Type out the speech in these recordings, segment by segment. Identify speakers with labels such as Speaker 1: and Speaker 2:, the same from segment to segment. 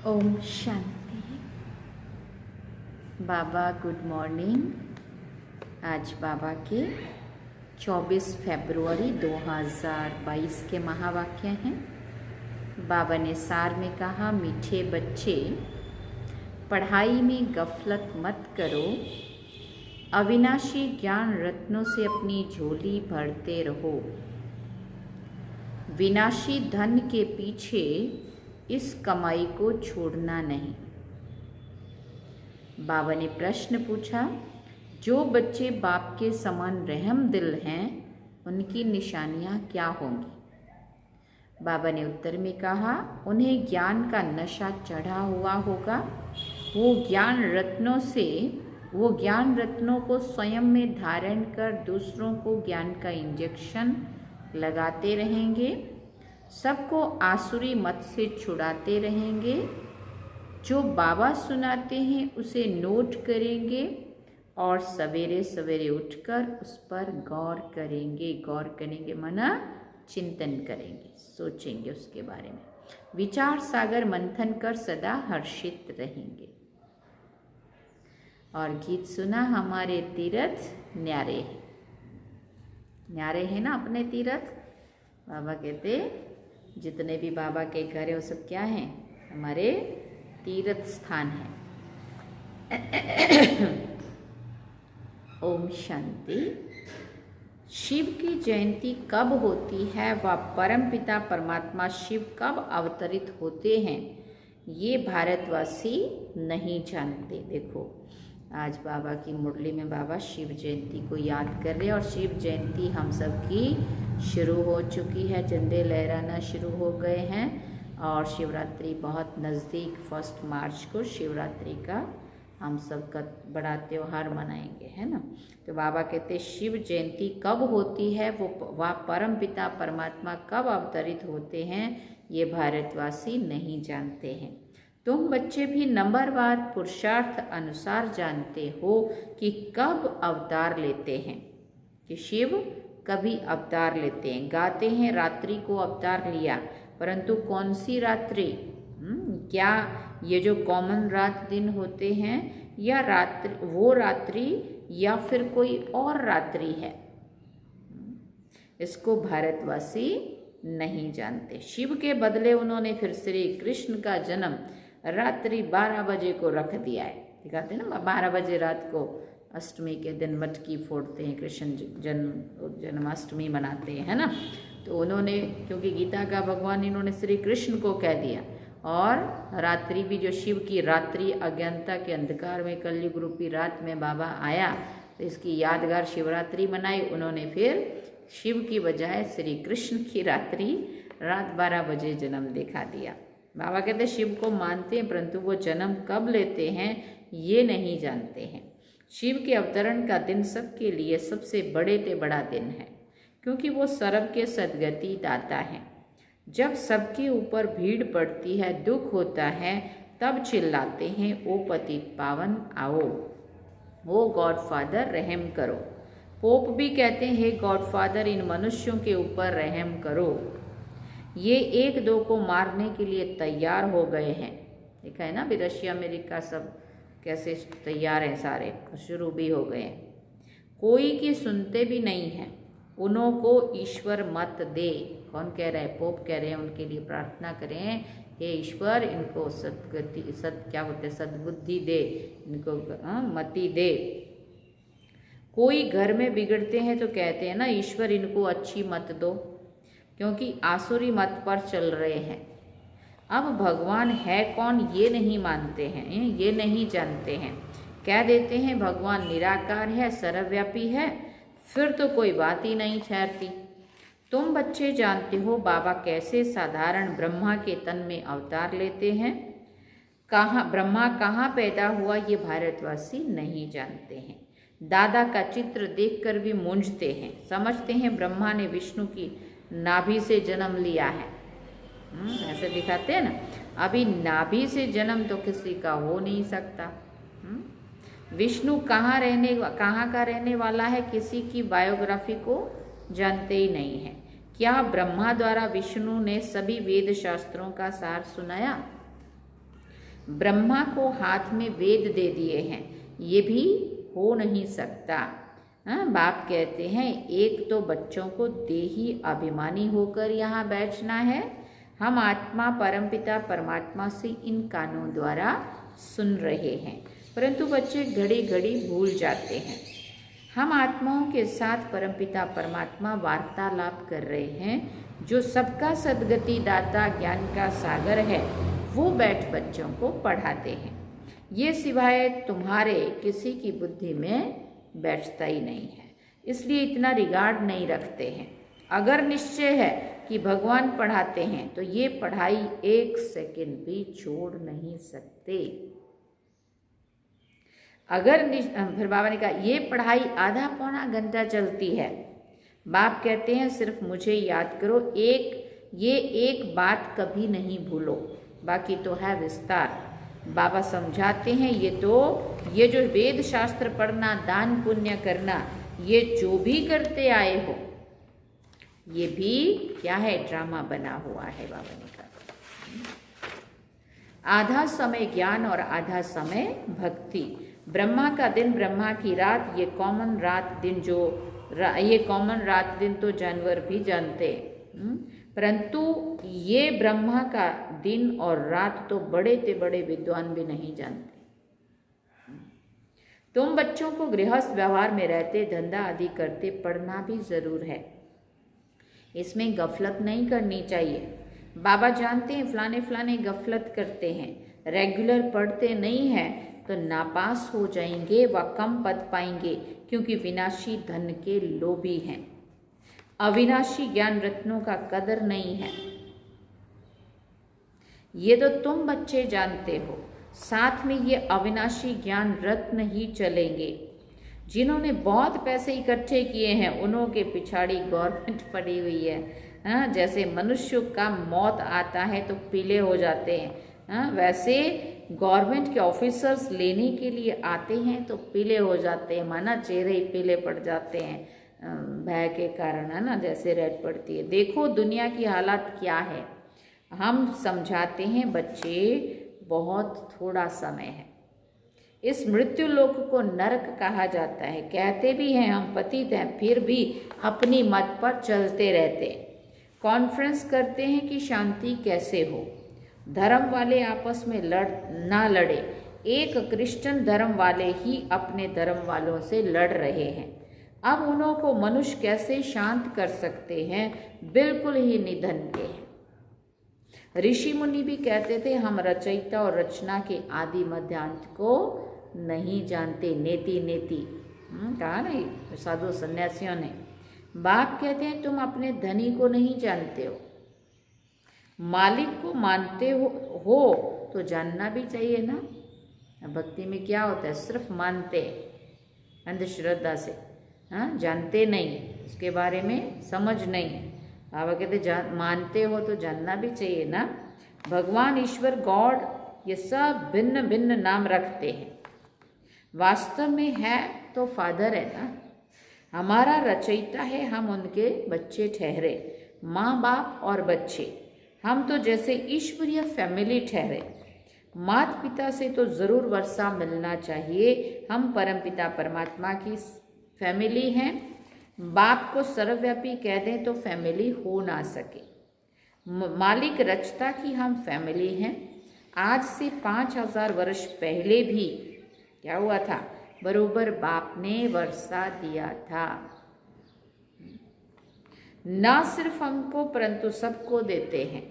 Speaker 1: ओम शांति। बाबा good morning. आज बाबा के 24 फरवरी 2022 के महावाक्य हैं। बाबा ने सार में कहा, मीठे बच्चे पढ़ाई में गफलत मत करो, अविनाशी ज्ञान रत्नों से अपनी झोली भरते रहो। विनाशी धन के पीछे इस कमाई को छोड़ना नहीं। बाबा ने प्रश्न पूछा, जो बच्चे बाप के समान रहम दिल हैं उनकी निशानियां क्या होंगी? बाबा ने उत्तर में कहा, उन्हें ज्ञान का नशा चढ़ा हुआ होगा। वो ज्ञान रत्नों को स्वयं में धारण कर दूसरों को ज्ञान का इंजेक्शन लगाते रहेंगे, सबको आसुरी मत से छुड़ाते रहेंगे। जो बाबा सुनाते हैं उसे नोट करेंगे और सवेरे सवेरे उठकर उस पर गौर करेंगे माना चिंतन करेंगे, सोचेंगे उसके बारे में, विचार सागर मंथन कर सदा हर्षित रहेंगे। और गीत सुना, हमारे तीर्थ न्यारे हैं। न्यारे हैं ना अपने तीर्थ। बाबा कहते जितने भी बाबा के घर है वो सब क्या हैं? हमारे तीर्थ स्थान है। ओम शांति। शिव की जयंती कब होती है व परमपिता परमात्मा शिव कब अवतरित होते हैं, ये भारतवासी नहीं जानते। देखो, आज बाबा की मुरली में बाबा शिव जयंती को याद कर रहे हैं और शिव जयंती हम सब की शुरू हो चुकी है, झंडे लहराना शुरू हो गए हैं और शिवरात्रि बहुत नज़दीक, 1 मार्च को शिवरात्रि का हम सब का बड़ा त्यौहार मनाएंगे, है ना। तो बाबा कहते शिव जयंती कब होती है, वह परम पिता परमात्मा कब अवतरित होते हैं, ये भारतवासी नहीं जानते हैं। तुम बच्चे भी नंबरवार पुरुषार्थ अनुसार जानते हो कि कब अवतार लेते हैं, कि शिव कभी अवतार लेते हैं। गाते हैं रात्रि को अवतार लिया, परंतु कौन सी रात्रि? क्या ये जो कॉमन रात दिन होते हैं, या वो रात्रि या फिर कोई और रात्रि है? इसको भारतवासी नहीं जानते। शिव के बदले उन्होंने फिर श्री कृष्ण का जन्म रात्रि 12 बजे को रख दिया है। दिखाते हैं ना, 12 बजे रात को अष्टमी के दिन मटकी फोड़ते हैं, कृष्ण जन्माष्टमी मनाते हैं, है ना। तो उन्होंने, क्योंकि गीता का भगवान इन्होंने श्री कृष्ण को कह दिया, और रात्रि भी जो शिव की रात्रि अज्ञानता के अंधकार में कलयुग रूपी रात में बाबा आया, तो इसकी यादगार शिवरात्रि मनाई। उन्होंने फिर शिव की बजाय श्री कृष्ण की रात्रि रात 12 बजे जन्म दिखा दिया। बाबा कहते शिव को मानते हैं, परंतु वो जन्म कब लेते हैं ये नहीं जानते हैं। शिव के अवतरण का दिन सबके लिए सबसे बड़ा दिन है, क्योंकि वो सर्व के सद्गति दाता है। जब सबके ऊपर भीड़ पड़ती है, दुख होता है, तब चिल्लाते हैं, ओ पतित पावन आओ, ओ गॉड फादर रहम करो। पोप भी कहते हैं, हे गॉड फादर इन मनुष्यों के ऊपर रहम करो, ये एक दो को मारने के लिए तैयार हो गए हैं। देखा है ना, अभी रशिया अमेरिका सब कैसे तैयार हैं, सारे शुरू भी हो गए हैं। कोई की सुनते भी नहीं हैं, उन्हों को ईश्वर मत दे। कौन कह रहा है? पोप कह रहे हैं, उनके लिए प्रार्थना करें, हे ईश्वर इनको सद्बुद्धि दे, इनको मति दे। कोई घर में बिगड़ते हैं तो कहते हैं ना, ईश्वर इनको अच्छी मत दो, क्योंकि आसुरी मत पर चल रहे हैं। अब भगवान है कौन ये नहीं मानते हैं, ये नहीं जानते हैं। कह देते हैं भगवान निराकार है, सर्वव्यापी है, फिर तो कोई बात ही नहीं ठहरती। तुम बच्चे जानते हो बाबा कैसे साधारण ब्रह्मा के तन में अवतार लेते हैं। ब्रह्मा कहाँ पैदा हुआ ये भारतवासी नहीं जानते हैं। दादा का चित्र देखकर भी मूंझते हैं, समझते हैं ब्रह्मा ने विष्णु की नाभि से जन्म लिया है। ऐसे दिखाते हैं ना, अभी नाभि से जन्म तो किसी का हो नहीं सकता। विष्णु कहाँ का रहने वाला है, किसी की बायोग्राफी को जानते ही नहीं है। क्या ब्रह्मा द्वारा विष्णु ने सभी वेद शास्त्रों का सार सुनाया? ब्रह्मा को हाथ में वेद दे दिए हैं, ये भी हो नहीं सकता। बाप कहते हैं एक तो बच्चों को देही अभिमानी होकर यहाँ बैठना है। हम आत्मा परमपिता परमात्मा से इन कानों द्वारा सुन रहे हैं, परंतु बच्चे घड़ी घड़ी भूल जाते हैं। हम आत्माओं के साथ परमपिता परमात्मा वार्तालाप कर रहे हैं, जो सबका सद्गति दाता ज्ञान का सागर है, वो बैठ बच्चों को पढ़ाते हैं। ये सिवाय तुम्हारे किसी की बुद्धि में बैठता ही नहीं है, इसलिए इतना रिगार्ड नहीं रखते हैं। अगर निश्चय है कि भगवान पढ़ाते हैं तो ये पढ़ाई 1 सेकंड भी छोड़ नहीं सकते। अगर फिर बाबा ने कहा ये पढ़ाई आधा पौना घंटा चलती है। बाप कहते हैं सिर्फ मुझे याद करो, एक बात कभी नहीं भूलो, बाकी तो है विस्तार। बाबा समझाते हैं ये जो वेद शास्त्र पढ़ना, दान पुण्य करना, ये जो भी करते आए हो, ये भी क्या है, ड्रामा बना हुआ है। बाबा ने कहा आधा समय ज्ञान और आधा समय भक्ति। ब्रह्मा का दिन, ब्रह्मा की रात, ये कॉमन रात दिन तो जानवर भी जानते हैं, परंतु ये ब्रह्मा का दिन और रात तो बड़े से बड़े विद्वान भी नहीं जानते। तुम बच्चों को गृहस्थ व्यवहार में रहते, धंधा आदि करते पढ़ना भी जरूर है, इसमें गफलत नहीं करनी चाहिए। बाबा जानते हैं फलाने गफलत करते हैं, रेगुलर पढ़ते नहीं हैं तो नापास हो जाएंगे व कम पद पाएंगे, क्योंकि विनाशी धन के लोभी हैं। अविनाशी ज्ञान रत्नों का कदर नहीं है, ये तो तुम बच्चे जानते हो। साथ में ये अविनाशी ज्ञान रत्न ही चलेंगे। जिन्होंने बहुत पैसे इकट्ठे किए हैं उन्हों के पिछाड़ी गवर्नमेंट पड़ी हुई है। जैसे मनुष्य का मौत आता है तो पीले हो जाते हैं, वैसे गवर्नमेंट के ऑफिसर्स लेने के लिए आते हैं तो पीले हो जाते हैं, माना चेहरे ही पीले पड़ जाते हैं भय के कारण, है ना, जैसे रेड पड़ती है। देखो दुनिया की हालत क्या है। हम समझाते हैं बच्चे बहुत थोड़ा समय है, इस मृत्यु लोक को नरक कहा जाता है। कहते भी हैं हम पतित हैं, फिर भी अपनी मत पर चलते रहते। कॉन्फ्रेंस करते हैं कि शांति कैसे हो, धर्म वाले आपस में ना लड़े। एक क्रिश्चियन धर्म वाले ही अपने धर्म वालों से लड़ रहे हैं। अब उन्हों को मनुष्य कैसे शांत कर सकते हैं, बिल्कुल ही निधन के हैं। ऋषि मुनि भी कहते थे हम रचयिता और रचना के आदि मध्यांत को नहीं जानते। नेति कहा नहीं साधु सन्यासियों ने। बाप कहते हैं तुम अपने धनी को नहीं जानते हो, मालिक को मानते हो तो जानना भी चाहिए ना। भक्ति में क्या होता है, सिर्फ मानते अंधश्रद्धा से, जानते नहीं, उसके बारे में समझ नहीं है। बाबा कहते मानते हो तो जानना भी चाहिए ना। भगवान ईश्वर गॉड ये सब भिन्न भिन्न नाम रखते हैं, वास्तव में है तो फादर है ना, हमारा रचयिता है, हम उनके बच्चे ठहरे, माँ बाप और बच्चे। हम तो जैसे ईश्वरीय फैमिली ठहरे। माता पिता से तो ज़रूर वर्षा मिलना चाहिए। हम परमपिता परमात्मा की फैमिली हैं। बाप को सर्वव्यापी कह दें तो फैमिली हो ना सके। मालिक रचता की हम फैमिली हैं। आज से 5000 वर्ष पहले भी क्या हुआ था, बरोबर बाप ने वर्षा दिया था। ना सिर्फ हमको परंतु सबको देते हैं।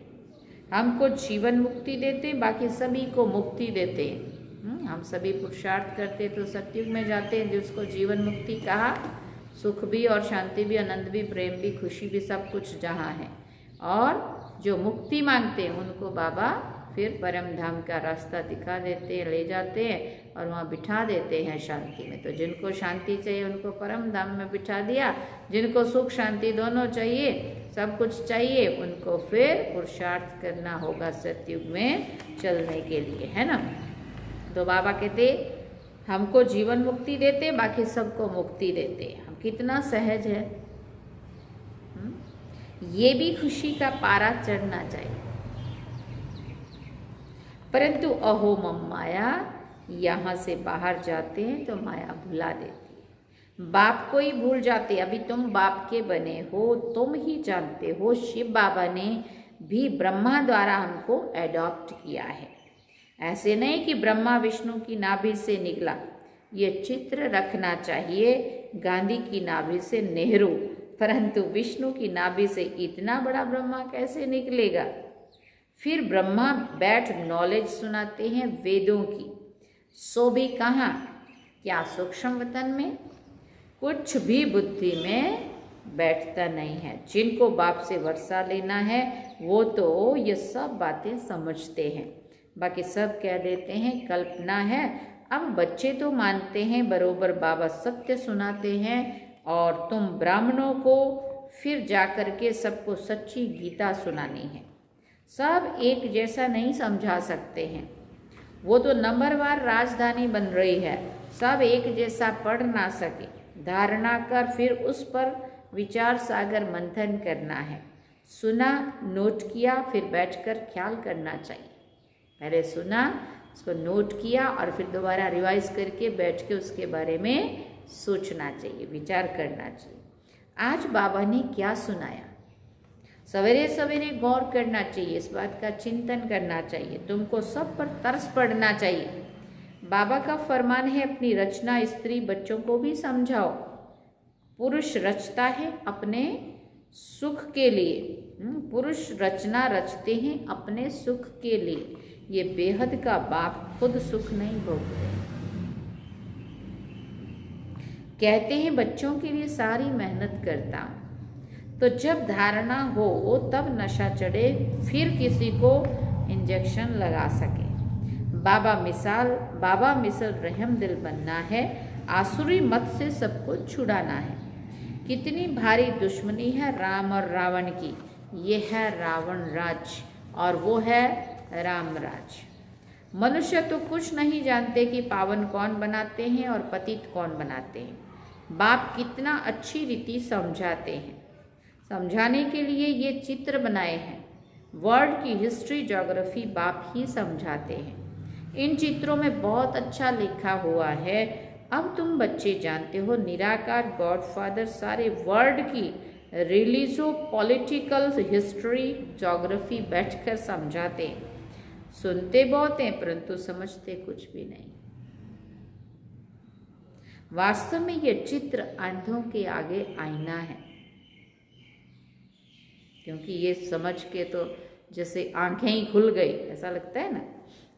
Speaker 1: हमको जीवन मुक्ति देते, बाकी सभी को मुक्ति देते हैं। हम सभी पुरुषार्थ करते तो सतयुग में जाते हैं, जिसको जीवन मुक्ति कहा। सुख भी और शांति भी, आनंद भी, प्रेम भी, खुशी भी, सब कुछ जहाँ है। और जो मुक्ति मांगते हैं उनको बाबा फिर परम धाम का रास्ता दिखा देते हैं, ले जाते हैं और वहाँ बिठा देते हैं शांति में। तो जिनको शांति चाहिए उनको परम धाम में बिठा दिया, जिनको सुख शांति दोनों चाहिए, सब कुछ चाहिए, उनको फिर पुरुषार्थ करना होगा सतयुग में चलने के लिए, है ना। तो बाबा कहते हमको जीवन मुक्ति देते, बाकी सबको मुक्ति देते। हम कितना सहज है, ये भी खुशी का पारा चढ़ना चाहिए। परंतु अहो मम माया, यहाँ से बाहर जाते हैं तो माया भुला देती है। बाप को ही भूल जाते। अभी तुम बाप के बने हो, तुम ही जानते हो शिव बाबा ने भी ब्रह्मा द्वारा हमको एडॉप्ट किया है। ऐसे नहीं कि ब्रह्मा विष्णु की नाभि से निकला। ये चित्र रखना चाहिए, गांधी की नाभि से नेहरू, परंतु विष्णु की नाभि से इतना बड़ा ब्रह्मा कैसे निकलेगा। फिर ब्रह्मा बैठ नॉलेज सुनाते हैं वेदों की, सो भी कहाँ, क्या सूक्ष्म वतन में, कुछ भी बुद्धि में बैठता नहीं है। जिनको बाप से वर्षा लेना है वो तो ये सब बातें समझते हैं, बाकी सब कह देते हैं कल्पना है। अब बच्चे तो मानते हैं बरोबर बाबा सत्य सुनाते हैं, और तुम ब्राह्मणों को फिर जाकर के सबको सच्ची गीता सुनानी है। सब एक जैसा नहीं समझा सकते हैं, वो तो नंबरवार राजधानी बन रही है, सब एक जैसा पढ़ ना सके। धारणा कर फिर उस पर विचार सागर मंथन करना है। सुना, नोट किया, फिर बैठकर ख्याल करना चाहिए। पहले सुना, उसको नोट किया और फिर दोबारा रिवाइज करके बैठ के उसके बारे में सोचना चाहिए, विचार करना चाहिए। आज बाबा ने क्या सुनाया, सवेरे सवेरे गौर करना चाहिए, इस बात का चिंतन करना चाहिए। तुमको सब पर तरस पड़ना चाहिए। बाबा का फरमान है अपनी रचना स्त्री बच्चों को भी समझाओ। पुरुष रचता है अपने सुख के लिए, पुरुष रचना रचते हैं अपने सुख के लिए। ये बेहद का बाप खुद सुख नहीं भोगते। कहते हैं बच्चों के लिए सारी मेहनत करता हूँ, तो जब धारणा हो तब नशा चढ़े, फिर किसी को इंजेक्शन लगा सके। बाबा मिसल रहम दिल बनना है, आसुरी मत से सबको छुड़ाना है। कितनी भारी दुश्मनी है राम और रावण की, ये है रावण राज और वो है राम राज। मनुष्य तो कुछ नहीं जानते कि पावन कौन बनाते हैं और पतित कौन बनाते हैं। बाप कितना अच्छी रीति समझाते हैं, समझाने के लिए ये चित्र बनाए हैं। वर्ल्ड की हिस्ट्री ज्योग्राफी बाप ही समझाते हैं। इन चित्रों में बहुत अच्छा लिखा हुआ है। अब तुम बच्चे जानते हो निराकार गॉडफादर सारे वर्ल्ड की रिलीजो पॉलिटिकल हिस्ट्री ज्योग्राफी बैठकर समझाते हैं। सुनते बहुत हैं परंतु समझते कुछ भी नहीं। वास्तव में ये चित्र अंधों के आगे आईना है, क्योंकि ये समझ के तो जैसे आंखें ही खुल गई ऐसा लगता है ना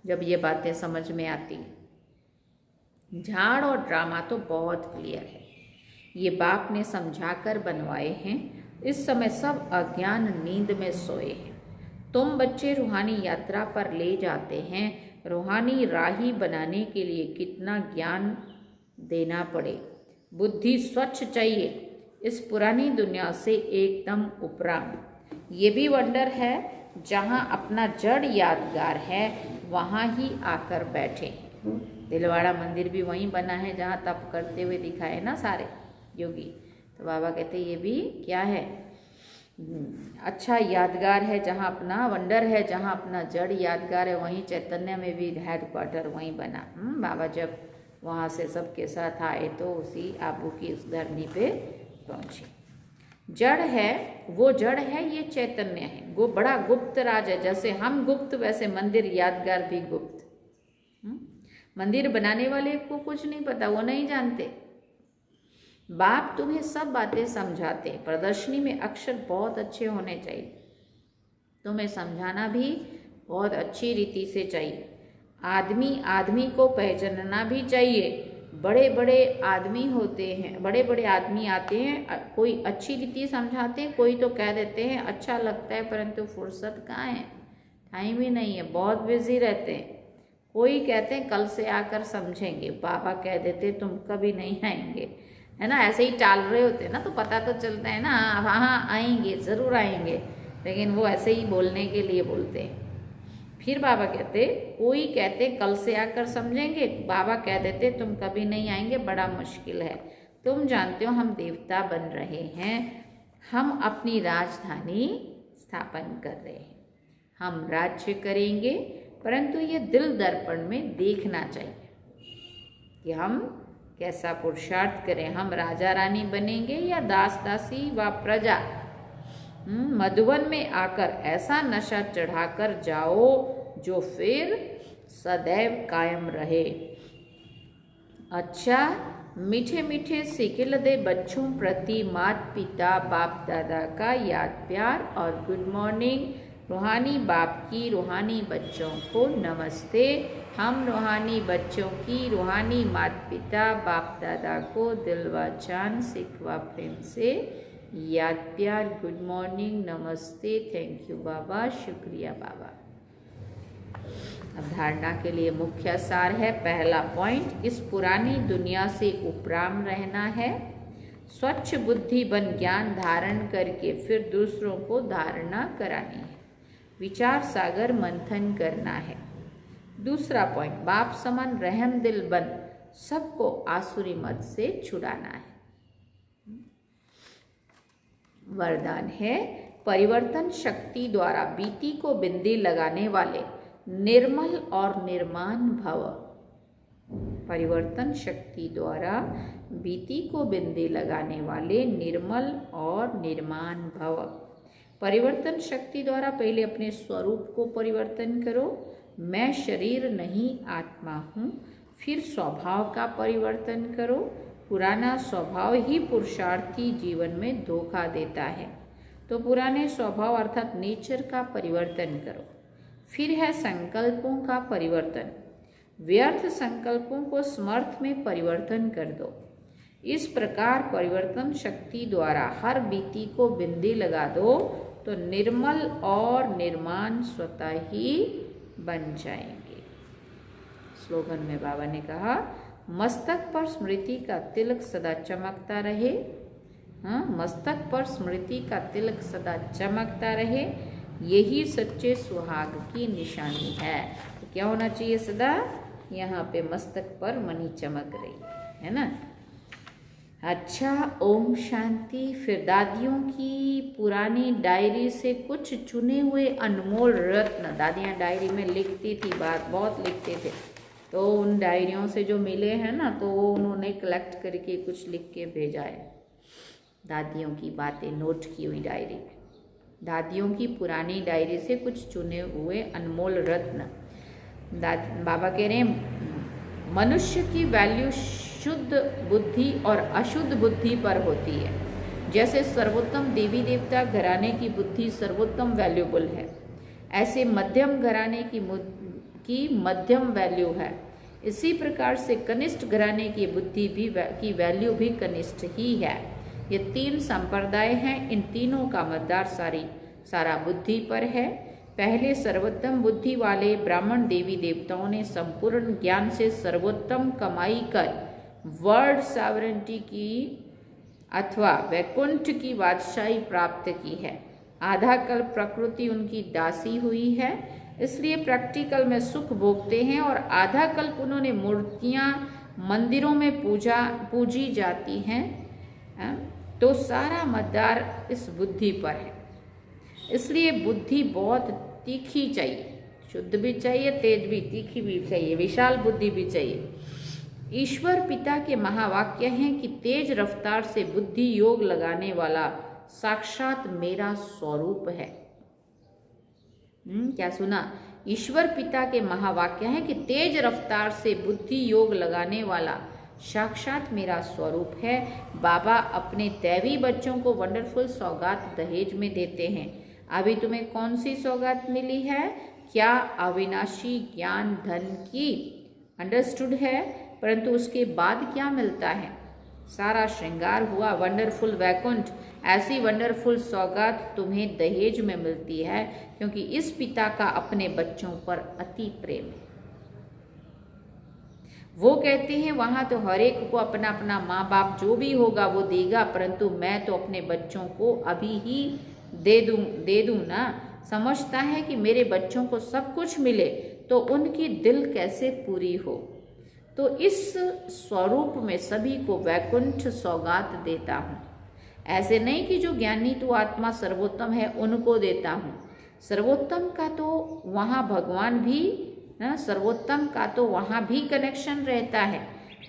Speaker 1: जब ये बातें समझ में आती है। झाड़ और ड्रामा तो बहुत क्लियर है, ये बाप ने समझाकर बनवाए हैं। इस समय सब अज्ञान नींद में सोए हैं। तुम बच्चे रूहानी यात्रा पर ले जाते हैं। रूहानी राही बनाने के लिए कितना ज्ञान देना पड़े। बुद्धि स्वच्छ चाहिए, इस पुरानी दुनिया से एकदम उपराम। ये भी वंडर है, जहाँ अपना जड़ यादगार है वहाँ ही आकर बैठे। दिलवाड़ा मंदिर भी वहीं बना है जहाँ तप करते हुए दिखाए ना सारे योगी। तो बाबा कहते ये भी क्या है, अच्छा यादगार है, जहाँ अपना वंडर है, जहाँ अपना जड़ यादगार है, वहीं चैतन्य में भी हेड क्वार्टर वहीं बना। बाबा जब वहाँ से सबके साथ आए तो उसी आबू की उस धरनी पे पहुँचे। जड़ है, वो जड़ है, ये चैतन्य है, वो बड़ा गुप्त राज है। जैसे हम गुप्त वैसे मंदिर यादगार भी गुप्त। मंदिर बनाने वाले को कुछ नहीं पता, वो नहीं जानते। बाप तुम्हें सब बातें समझाते। प्रदर्शनी में अक्षर बहुत अच्छे होने चाहिए, तुम्हें समझाना भी बहुत अच्छी रीति से चाहिए। आदमी को पहचानना भी चाहिए। बड़े बड़े आदमी होते हैं, बड़े बड़े आदमी आते हैं, कोई अच्छी रीति समझाते हैं, कोई तो कह देते हैं अच्छा लगता है, परंतु फुर्सत कहाँ है, टाइम ही नहीं है, बहुत बिजी रहते हैं। कोई कहते हैं कल से आकर समझेंगे, बाबा कह देते तुम कभी नहीं आएंगे, है ना, ऐसे ही टाल रहे होते हैं ना, तो पता तो चलता है ना हाँ आएंगे, ज़रूर आएंगे, लेकिन वो ऐसे ही बोलने के लिए बोलते हैं। फिर बाबा कहते, कोई कहते कल से आकर समझेंगे, बाबा कह देते तुम कभी नहीं आएंगे, बड़ा मुश्किल है। तुम जानते हो हम देवता बन रहे हैं, हम अपनी राजधानी स्थापन कर रहे हैं, हम राज्य करेंगे, परंतु ये दिल दर्पण में देखना चाहिए कि हम कैसा पुरुषार्थ करें, हम राजा रानी बनेंगे या दास दासी व प्रजा। मधुवन में आकर ऐसा नशा चढ़ाकर जाओ जो फिर सदैव कायम रहे। अच्छा, मीठे मीठे सिकिल दे बच्चों प्रति माता पिता बाप दादा का याद प्यार और गुड मॉर्निंग। रूहानी बाप की रूहानी बच्चों को नमस्ते। हम रूहानी बच्चों की रूहानी माता पिता बाप दादा को दिल व जान सिख व प्रेम से याद प्यार, गुड मॉर्निंग, नमस्ते, थैंक यू बाबा, शुक्रिया बाबा। अब धारणा के लिए मुख्य सार है। पहला पॉइंट, इस पुरानी दुनिया से उपराम रहना है। स्वच्छ बुद्धि बन ज्ञान धारण करके फिर दूसरों को धारणा करानी है। विचार सागर मंथन करना है। दूसरा पॉइंट, बाप समान रहम दिल बन सबको आसुरी मत से छुड़ाना है। वरदान है, परिवर्तन शक्ति द्वारा बीती को बिंदी लगाने वाले निर्मल और निर्माण भव। परिवर्तन शक्ति द्वारा बीती को बिंदी लगाने वाले निर्मल और निर्माण भव। परिवर्तन शक्ति द्वारा पहले अपने स्वरूप को परिवर्तन करो। मैं शरीर नहीं आत्मा हूँ। फिर स्वभाव का परिवर्तन करो। पुराना स्वभाव ही पुरुषार्थी जीवन में धोखा देता है, तो पुराने स्वभाव अर्थात नेचर का परिवर्तन करो। फिर है संकल्पों का परिवर्तन। व्यर्थ संकल्पों को समर्थ में परिवर्तन कर दो। इस प्रकार परिवर्तन शक्ति द्वारा हर बीती को बिंदी लगा दो तो निर्मल और निर्माण स्वतः ही बन जाएंगे। स्लोगन में बाबा ने कहा, मस्तक पर स्मृति का तिलक सदा चमकता रहे। हाँ, मस्तक पर स्मृति का तिलक सदा चमकता रहे, यही सच्चे सुहाग की निशानी है। तो क्या होना चाहिए? सदा यहाँ पे मस्तक पर मणि चमक रही है ना। अच्छा, ओम शांति। फिर दादियों की पुरानी डायरी से कुछ चुने हुए अनमोल रत्न, दादियाँ डायरी में लिखती थी, बात बहुत लिखते थे, तो उन डायरियों से जो मिले हैं ना, तो वो उन्होंने कलेक्ट करके कुछ लिख के भेजा है। दादियों की बातें नोट की हुई डायरी में, दादियों की पुरानी डायरी से कुछ चुने हुए अनमोल रत्न। बाबा कह रहे हैं, मनुष्य की वैल्यू शुद्ध बुद्धि और अशुद्ध बुद्धि पर होती है। जैसे सर्वोत्तम देवी देवता घराने की बुद्धि सर्वोत्तम वैल्यूबल है, ऐसे मध्यम घराने की मध्यम वैल्यू है। इसी प्रकार से कनिष्ठ घराने की बुद्धि भी की वैल्यू भी कनिष्ठ ही है। ये तीन संप्रदाय हैं, इन तीनों का मतदार सारा बुद्धि पर है। पहले सर्वोत्तम बुद्धि वाले ब्राह्मण देवी देवताओं ने संपूर्ण ज्ञान से सर्वोत्तम कमाई कर वर्ल्ड सॉवरेंटी की अथवा वैकुंठ की बादशाही प्राप्त की है। आधा कल्प प्रकृति उनकी दासी हुई है, इसलिए प्रैक्टिकल में सुख भोगते हैं, और आधा कल्प उन्होंने मूर्तियां मंदिरों में पूजी जाती हैं। तो सारा मतदार इस बुद्धि पर है, इसलिए बुद्धि बहुत तीखी चाहिए, शुद्ध भी चाहिए, तेज भी, तीखी भी चाहिए, विशाल बुद्धि भी चाहिए। ईश्वर पिता के महावाक्य हैं कि तेज रफ्तार से बुद्धि योग लगाने वाला साक्षात मेरा स्वरूप है। क्या सुना? ईश्वर पिता के महावाक्य हैं कि तेज रफ्तार से बुद्धि योग लगाने वाला साक्षात मेरा स्वरूप है। बाबा अपने दैवी बच्चों को वंडरफुल सौगात दहेज में देते हैं। अभी तुम्हें कौन सी सौगात मिली है? क्या अविनाशी ज्ञान धन की, अंडरस्टूड है, परंतु उसके बाद क्या मिलता है? सारा श्रृंगार हुआ, वंडरफुल वैकुंठ। ऐसी वंडरफुल सौगात तुम्हें दहेज में मिलती है, क्योंकि इस पिता का अपने बच्चों पर अति प्रेम है। वो कहते हैं वहां तो हर एक को अपना अपना माँ बाप जो भी होगा वो देगा, परंतु मैं तो अपने बच्चों को अभी ही दे दूं ना। समझता है कि मेरे बच्चों को सब कुछ मिले तो उनकी दिल कैसे पूरी हो। तो इस स्वरूप में सभी को वैकुंठ सौगात देता हूँ। ऐसे नहीं कि जो ज्ञानी तो आत्मा सर्वोत्तम है उनको देता हूँ। सर्वोत्तम का तो वहाँ भगवान भी ना, सर्वोत्तम का तो वहाँ भी कनेक्शन रहता है,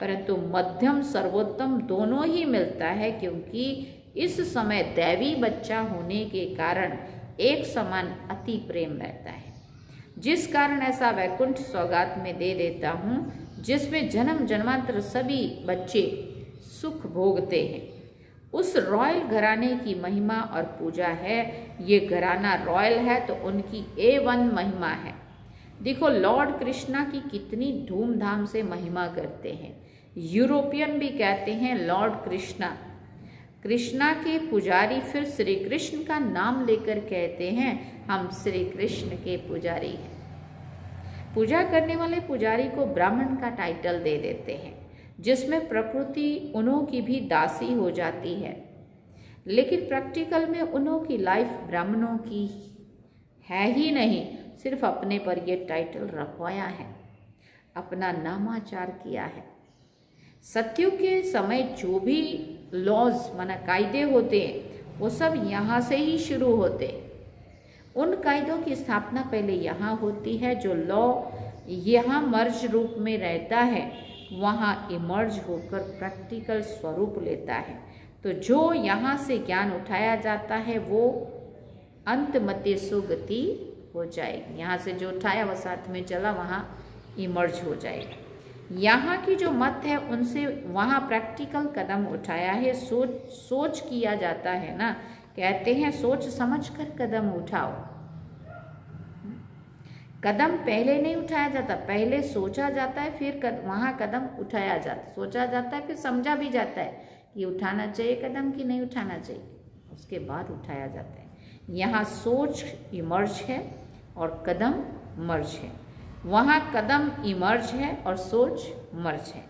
Speaker 1: परंतु मध्यम सर्वोत्तम दोनों ही मिलता है, क्योंकि इस समय दैवी बच्चा होने के कारण एक समान अति प्रेम रहता है, जिस कारण ऐसा वैकुंठ सौगात में दे देता हूँ जिसमें जन्म जन्मांतर सभी बच्चे सुख भोगते हैं। उस रॉयल घराने की महिमा और पूजा है। ये घराना रॉयल है तो उनकी A1 महिमा है। देखो लॉर्ड कृष्णा की कितनी धूमधाम से महिमा करते हैं। यूरोपियन भी कहते हैं लॉर्ड कृष्णा। कृष्णा के पुजारी फिर श्री कृष्ण का नाम लेकर कहते हैं हम श्री कृष्ण के पुजारी हैं। पूजा करने वाले पुजारी को ब्राह्मण का टाइटल दे देते हैं, जिसमें प्रकृति उन्हों की भी दासी हो जाती है, लेकिन प्रैक्टिकल में उन्हों की लाइफ ब्राह्मणों की है ही नहीं, सिर्फ अपने पर ये टाइटल रखवाया है, अपना नामाचार किया है। सत्युग के समय जो भी लॉज माना कायदे होते हैं वो सब यहाँ से ही शुरू होते हैं। उन कायदों की स्थापना पहले यहाँ होती है। जो लॉ यहाँ मर्ज रूप में रहता है वहाँ इमर्ज होकर प्रैक्टिकल स्वरूप लेता है। तो जो यहाँ से ज्ञान उठाया जाता है वो अंतमते सुगति हो जाएगी। यहाँ से जो उठाया वह साथ में चला वहाँ इमर्ज हो जाएगा। यहाँ की जो मत है उनसे वहाँ प्रैक्टिकल कदम उठाया है। सोच किया जाता है ना, कहते हैं सोच समझकर कदम उठाओ। कदम पहले नहीं उठाया जाता, पहले सोचा जाता है फिर वहाँ कदम उठाया जाता है। सोचा जाता है फिर समझा भी जाता है कि उठाना चाहिए कदम कि नहीं उठाना चाहिए, उसके बाद उठाया जाता है। यहाँ सोच इमर्ज है और कदम मर्ज है, वहाँ कदम इमर्ज है और सोच मर्ज है।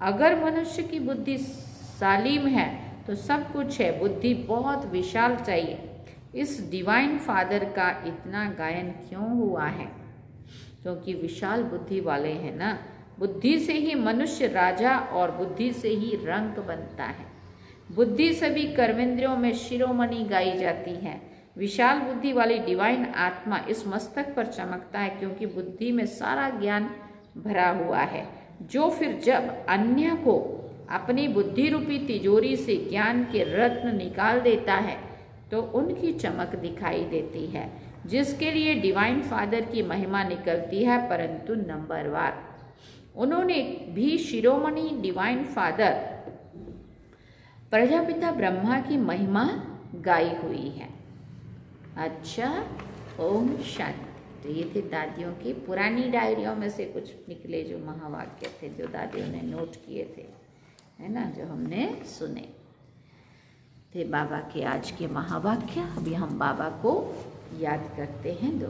Speaker 1: अगर मनुष्य की बुद्धि सालिम है तो सब कुछ है, बुद्धि बहुत विशाल चाहिए। इस डिवाइन फादर का इतना गायन क्यों हुआ है? क्योंकि विशाल बुद्धि वाले हैं ना। बुद्धि से ही मनुष्य राजा और बुद्धि से ही रंक बनता है। बुद्धि सभी कर्मेंद्रियों में शिरोमणि गाई जाती है। विशाल बुद्धि वाली डिवाइन आत्मा इस मस्तक पर चमकता है, क्योंकि बुद्धि में सारा ज्ञान भरा हुआ है, जो फिर जब अन्य को अपनी बुद्धि रूपी तिजोरी से ज्ञान के रत्न निकाल देता है तो उनकी चमक दिखाई देती है, जिसके लिए डिवाइन फादर की महिमा निकलती है, परंतु नंबरवार। उन्होंने भी शिरोमणि डिवाइन फादर प्रजापिता ब्रह्मा की महिमा गाई हुई है। अच्छा, ओम शांति। तो ये थे दादियों की पुरानी डायरियों में से कुछ निकले जो महावाक्य थे, जो दादियों ने नोट किए थे, है ना, जो हमने सुने थे बाबा के आज के महावाक्य। अभी हम बाबा को याद करते हैं। दो